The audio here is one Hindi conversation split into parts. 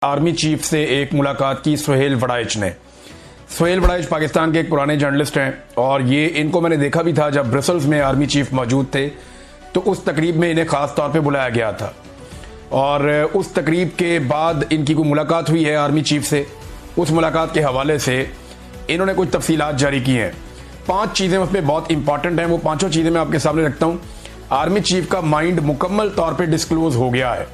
आर्मी चीफ से एक मुलाकात की सुहेल वड़ाइच ने। सुहेल वड़ाइच पाकिस्तान के एक पुराने जर्नलिस्ट हैं और ये इनको मैंने देखा भी था जब ब्रसल्स में आर्मी चीफ मौजूद थे, तो उस तकरीब में इन्हें ख़ास तौर पे बुलाया गया था और उस तकरीब के बाद इनकी कोई मुलाकात हुई है आर्मी चीफ से। उस मुलाकात के हवाले से इन्होंने कुछ तफसीलात जारी की हैं। 5 चीज़ें उसमें बहुत इंपॉर्टेंट हैं, वो पाँचों चीज़ें मैं आपके सामने रखता हूँ। आर्मी चीफ का माइंड मुकम्मल तौर पे डिस्क्लोज हो गया है,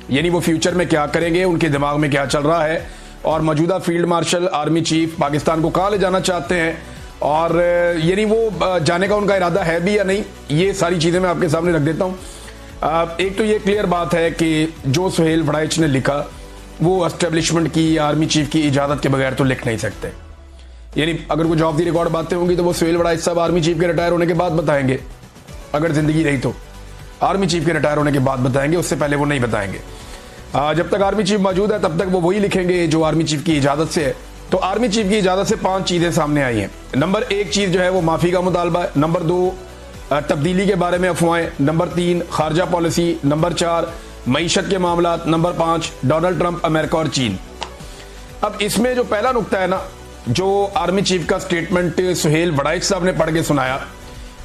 यानी वो फ्यूचर में क्या करेंगे, उनके दिमाग में क्या चल रहा है और मौजूदा field marshal army chief Pakistan को कहाँ ले जाना चाहते हैं और यानी वो जाने का उनका इरादा है भी या नहीं, ये सारी चीज़ें मैं आपके सामने रख देता हूँ। एक तो ये क्लियर बात है कि जो सुहेल वड़ाइच ने लिखा वो एस्टेब्लिशमेंट की या आर्मी चीफ की इजाज़त के बगैर तो लिख नहीं सकते। यानी अगर कुछ ऑफ द रिकॉर्ड बातें होंगी तो वो सुहेल वड़ाइच साहब आर्मी चीफ के रिटायर होने के बाद बताएंगे, अगर जिंदगी रही तो आर्मी चीफ के रिटायर होने के बाद बताएंगे, उससे पहले वो नहीं बताएंगे। जब तक आर्मी चीफ मौजूद है तब तक वो वही लिखेंगे जो आर्मी चीफ की इजाज़त से है। तो आर्मी चीफ की इजाज़त से 5 चीज़ें सामने आई हैं। नंबर 1 चीज़ जो है वो माफ़ी का मुतालबा है। नंबर 2 तब्दीली के बारे में अफवाहें। नंबर 3 खारजा पॉलिसी। नंबर 4 मईशत के मामला। नंबर 5 डोनाल्ड ट्रंप, अमेरिका और चीन। अब इसमें जो पहला नुक्ता है ना, जो आर्मी चीफ का स्टेटमेंट सुहेल वड़ाइच साहब ने पढ़ के सुनाया,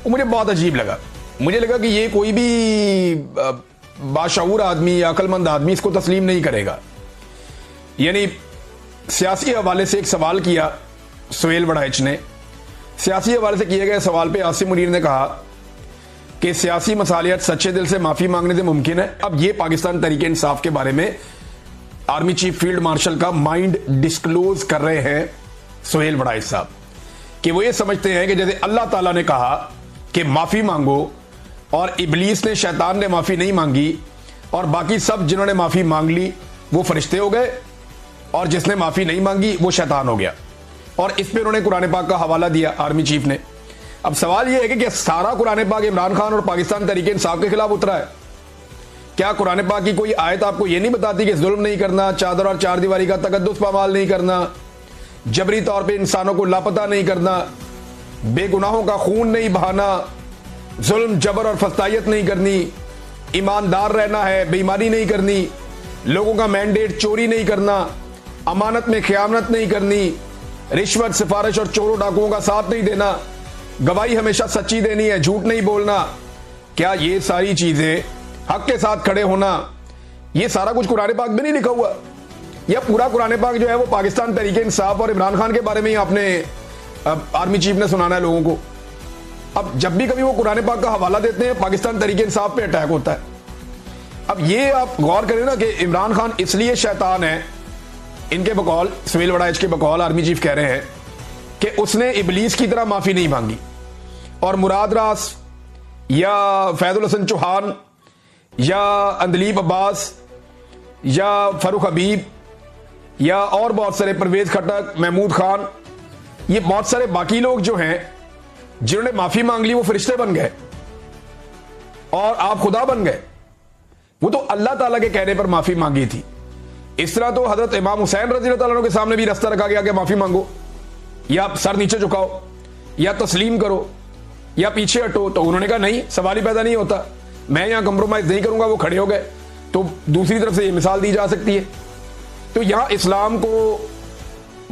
वो मुझे बहुत अजीब लगा। मुझे लगा कि ये कोई भी बाशऊर आदमी या अक्लमंद आदमी इसको तस्लीम नहीं करेगा। यानी सियासी हवाले से एक सवाल किया सुहेल वड़ाइच ने। सियासी हवाले से किए गए सवाल पे आसिम मुनीर ने कहा कि सियासी मसालियत सच्चे दिल से माफ़ी मांगने से मुमकिन है। अब ये पाकिस्तान तहरीक इंसाफ के बारे में आर्मी चीफ फील्ड मार्शल का माइंड डिस्क्लोज कर रहे हैं सुहेल वड़ाइच साहब, कि वो ये समझते हैं कि जैसे अल्लाह ताला ने कहा कि माफ़ी मांगो और इबलीस ने, शैतान ने माफ़ी नहीं मांगी और बाकी सब जिन्होंने माफ़ी मांग ली वो फरिश्ते हो गए और जिसने माफ़ी नहीं मांगी वो शैतान हो गया। और इस पर उन्होंने कुरान पाक का हवाला दिया आर्मी चीफ ने। अब सवाल ये है कि सारा कुरान पाक इमरान खान और पाकिस्तान तहरीक इंसाफ के खिलाफ उतरा है? क्या कुरान पाक की कोई आयत आपको ये नहीं बताती कि जुल्म नहीं करना, चादर और चार दीवारी का तकद्दुस पामाल नहीं करना, जबरी तौर पर इंसानों को लापता नहीं करना, बेगुनाहों का खून नहीं बहाना, जुल्म जबर और फस्तायत नहीं करनी, ईमानदार रहना है, बेईमानी नहीं करनी, लोगों का मैंडेट चोरी नहीं करना, अमानत में खयानत नहीं करनी, रिश्वत, सिफारिश और चोरों डाकुओं का साथ नहीं देना, गवाही हमेशा सच्ची देनी है, झूठ नहीं बोलना। क्या ये सारी चीजें, हक के साथ खड़े होना, ये सारा कुछ कुरान पाक में नहीं लिखा हुआ? या पूरा कुरान पाक जो है वो पाकिस्तान तहरीक इंसाफ और इमरान खान के बारे में ही आपने आर्मी चीफ ने सुनाना है लोगों को? अब जब भी कभी वो कुरान पाक का हवाला देते हैं पाकिस्तान तहरीक इंसाफ पे अटैक होता है। अब ये आप गौर करें ना कि इमरान खान इसलिए शैतान है, इनके बकौल, सुहेल वड़ाइच के बकौल आर्मी चीफ कह रहे हैं कि उसने इबलीस की तरह माफी नहीं मांगी और मुराद रास या फैजुल हसन चौहान या अंदलीब अब्बास या फरूख हबीब या और बहुत सारे, परवेज खटक, महमूद खान, ये बहुत सारे बाकी लोग जो हैं जिन्होंने माफी मांग ली वो फरिश्ते बन गए और आप खुदा बन गए। वो तो अल्लाह ताला के कहने पर माफी मांगी थी। इस तरह तो हजरत इमाम हुसैन रज़ी अल्लाह ताला के सामने भी रास्ता रखा गया कि माफी मांगो, या सर नीचे झुकाओ, या तस्लीम करो, या पीछे हटो। तो उन्होंने कहा नहीं, सवाल ही पैदा नहीं होता, मैं यहां कंप्रोमाइज नहीं करूंगा। वो खड़े हो गए। तो दूसरी तरफ से ये मिसाल दी जा सकती है। तो यहां इस्लाम को,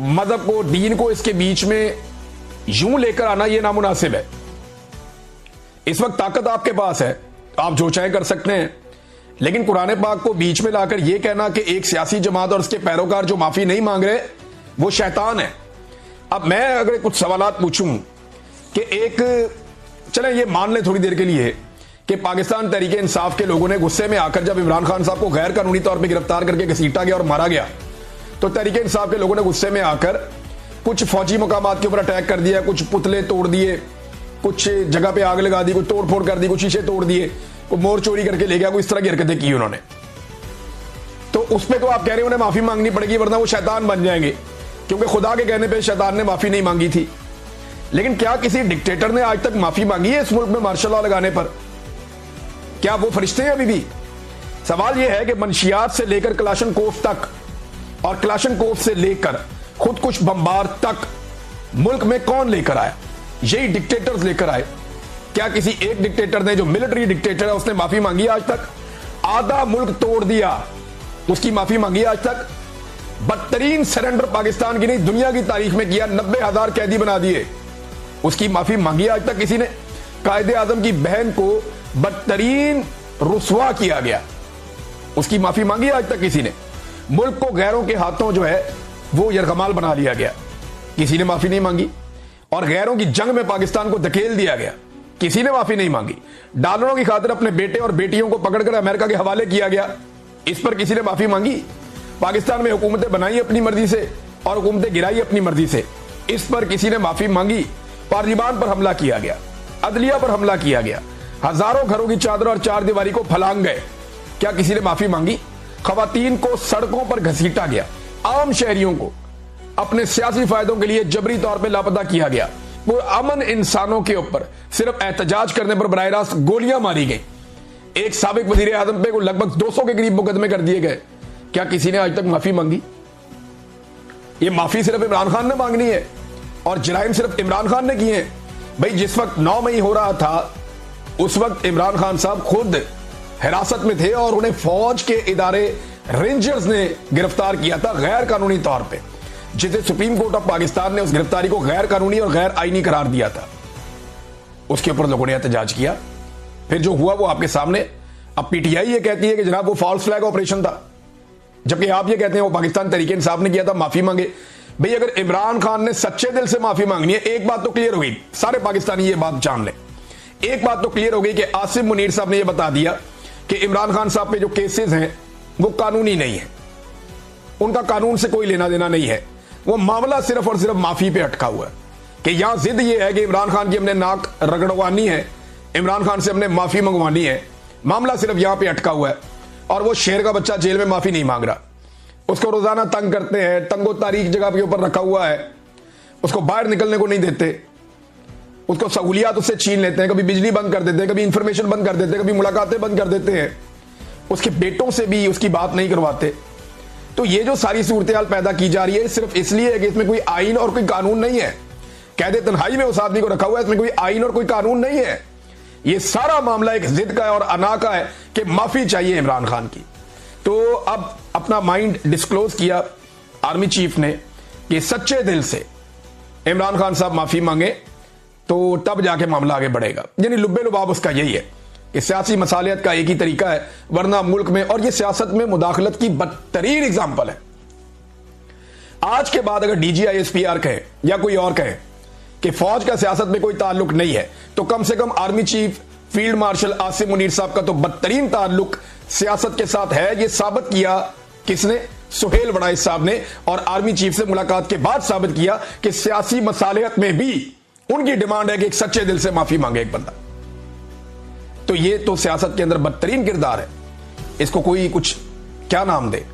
मजहब को, दीन को इसके बीच में यूं लेकर आना यह नामुनासिब है। इस वक्त ताकत आपके पास है, आप जो चाहे कर सकते हैं, लेकिन कुरान पाक को बीच में लाकर यह कहना कि एक सियासी जमात और उसके पैरोकार जो माफी नहीं मांग रहे वो शैतान है। अब मैं अगर कुछ सवालात पूछूं कि एक, चलें ये मान लें थोड़ी देर के लिए कि पाकिस्तान तहरीक इंसाफ के लोगों ने गुस्से में आकर जब इमरान खान साहब को गैर कानूनी तौर पर गिरफ्तार करके घसीटा गया और मारा गया, तो तहरीक इंसाफ के लोगों ने गुस्से में आकर कुछ फौजी मकामात के ऊपर अटैक कर दिया, कुछ पुतले तोड़ दिए, कुछ जगह पे आग लगा दी, कुछ तोड़ फोड़ कर दी, कुछ शीशे तोड़ दिए, कुछ मोर चोरी करके ले गया, कुछ इस तरह की हरकतें की उन्होंने। तो उस पर तो आप कह रहे हैं उन्हें माफी मांगनी पड़ेगी वरना वो शैतान बन जाएंगे, क्योंकि खुदा के कहने पर शैतान ने माफी नहीं मांगी थी। लेकिन क्या किसी डिक्टेटर ने आज तक माफी मांगी है इस मुल्क में मार्शल लॉ लगाने पर? क्या वो फरिश्ते हैं अभी भी? सवाल यह है कि मंशियात से लेकर कलाशनकोफ तक और कलाशनकोफ से लेकर खुदकुश बम्बार तक मुल्क में कौन लेकर आया? यही डिक्टेटर्स लेकर आए। क्या किसी एक डिक्टेटर ने, जो मिलिट्री डिक्टेटर है, उसने माफी मांगी आज तक? आधा मुल्क तोड़ दिया, उसकी माफी मांगी आज तक? बदतरीन सरेंडर पाकिस्तान की नहीं दुनिया की तारीख में किया, 90,000 कैदी बना दिए। उसकी माफी मांगी आज तक किसी ने? कायदे आजम की बहन को बदतरीन रुसवा किया गया, उसकी माफी मांगी आज तक किसी ने? मुल्क को गैरों के हाथों जो है वो यरगमाल बना लिया गया, किसी ने माफी नहीं मांगी। और गैरों की जंग में पाकिस्तान को धकेल दिया गया, किसी ने माफी नहीं मांगी। डॉलरों की खातिर अपने बेटे और बेटियों को पकड़कर अमेरिका के हवाले किया गया, इस पर किसी ने माफी मांगी? पाकिस्तान में हुकूमतें बनाई अपनी मर्जी से और हुकूमतें गिराई अपनी मर्जी से, इस पर किसी ने माफी मांगी? पार्लियामान पर हमला किया गया, अदलिया पर हमला किया गया, हजारों घरों की चादर और चार दीवारी को फलांग गए, क्या किसी ने माफी मांगी? खवातीन को सड़कों पर घसीटा गया, आम शहरियों को अपने सियासी फायदों के लिए जबरी तौर पर लापता किया गया, वो अमन इंसानों के ऊपर सिर्फ एहतजाज करने पर बराह रास्त गोलियां मारी गई। एक साबिक वजीर आजम पे को लगभग 200 के करीब मुकदमे कर दिए गए, क्या किसी ने आज तक माफी मांगी? ये माफी सिर्फ इमरान खान ने मांगनी है और जराइम सिर्फ इमरान खान ने किए हैं। भाई जिस वक्त 9 मई हो रहा था उस वक्त इमरान खान साहब खुद हिरासत में थे और उन्हें फौज के इदारे रेंजर्स ने गिरफ्तार किया था गैर कानूनी तौर पे, जिसे सुप्रीम कोर्ट ऑफ पाकिस्तान ने उस गिरफ्तारी को गैर कानूनी और गैर आईनी करार दिया था। उसके ऊपर लोगों ने एहतजाज किया, फिर जो हुआ वो आपके सामने। अब पीटीआई ये कहती है कि जनाब वो फॉल्स फ्लैग ऑपरेशन था, जबकि आप ये कहते हैं वो पाकिस्तान तहरीक इंसाफ ने किया था, माफी मांगे। भाई अगर इमरान खान ने सच्चे दिल से माफी मांगनी है, एक बात तो क्लियर हो गई, सारे पाकिस्तानी ये बात जान ले, एक बात तो क्लियर हो गई कि आसिम मुनीर साहब ने यह बता दिया कि इमरान खान साहब पे जो केसेस हैं वो कानूनी नहीं है, उनका कानून से कोई लेना देना नहीं है, वो मामला सिर्फ और सिर्फ माफी पे अटका हुआ है कि यहां जिद ये है कि इमरान खान की हमने नाक रगड़वानी है, इमरान खान से हमने माफी मंगवानी है, मामला सिर्फ यहां पे अटका हुआ है। और वो शेर का बच्चा जेल में माफी नहीं मांग रहा, उसको रोजाना तंग करते हैं, तंगो तारीख जगह के ऊपर रखा हुआ है, उसको बाहर निकलने को नहीं देते, उसको सहूलियात उससे छीन लेते हैं, कभी बिजली बंद कर देते हैं, कभी इंफॉर्मेशन बंद कर देते हैं, कभी मुलाकातें बंद कर देते हैं, उसके बेटों से भी उसकी बात नहीं करवाते। तो ये जो सारी सूरत हाल पैदा की जा रही है सिर्फ इसलिए है कि इसमें कोई आइन और कोई कानून नहीं है। कैदे तन्हाई में उस आदमी को रखा हुआ है, इसमें कोई आइन और कोई कानून नहीं है। ये सारा मामला एक जिद का है और अना का है कि माफी चाहिए इमरान खान की। तो अब अपना माइंड डिस्क्लोज किया आर्मी चीफ ने कि सच्चे दिल से इमरान खान साहब माफी मांगे तो तब जाके मामला आगे बढ़ेगा। यानी लुब्बे लुबाब उसका यही है कि सियासी मसालियत का एक ही तरीका है, वरना मुल्क में, और ये सियासत में मुदाखलत की बदतरीन एग्जाम्पल है। आज के बाद अगर DGISPR कहे या कोई और कहे कि फौज का सियासत में कोई ताल्लुक नहीं है, तो कम से कम army chief field marshal Asim Munir साहब का तो बदतरीन ताल्लुक सियासत के साथ है। ये साबित किया किसने? सुहेल वड़ाइच साहब ने, और आर्मी चीफ से मुलाकात के बाद साबित किया कि सियासी मसालियत में भी उनकी डिमांड है कि एक सच्चे दिल से माफी मांगे एक बंदा। तो ये तो सियासत के अंदर बदतरीन किरदार है, इसको कोई कुछ क्या नाम दे।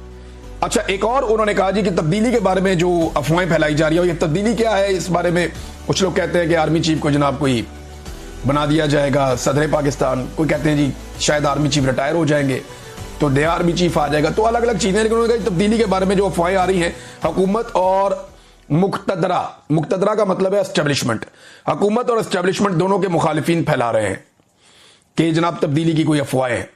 अच्छा, एक और उन्होंने कहा जी कि तब्दीली के बारे में जो अफवाहें फैलाई जा रही है, ये तब्दीली क्या है, इस बारे में कुछ लोग कहते हैं कि आर्मी चीफ को जनाब कोई बना दिया जाएगा सदर पाकिस्तान, कोई कहते हैं जी शायद आर्मी चीफ रिटायर हो जाएंगे तो नया आर्मी चीफ आ जाएगा, तो अलग अलग चीजें। लेकिन उन्होंने कहा तब्दीली के बारे में जो अफवाहें आ रही हैं, हुकूमत और मुक्तदरा का मतलब है एस्टेब्लिशमेंट, हुकूमत और एस्टेब्लिशमेंट दोनों के मुखालिफिन फैला रहे हैं कि जनाब तब्दीली की कोई अफवाहें हैं।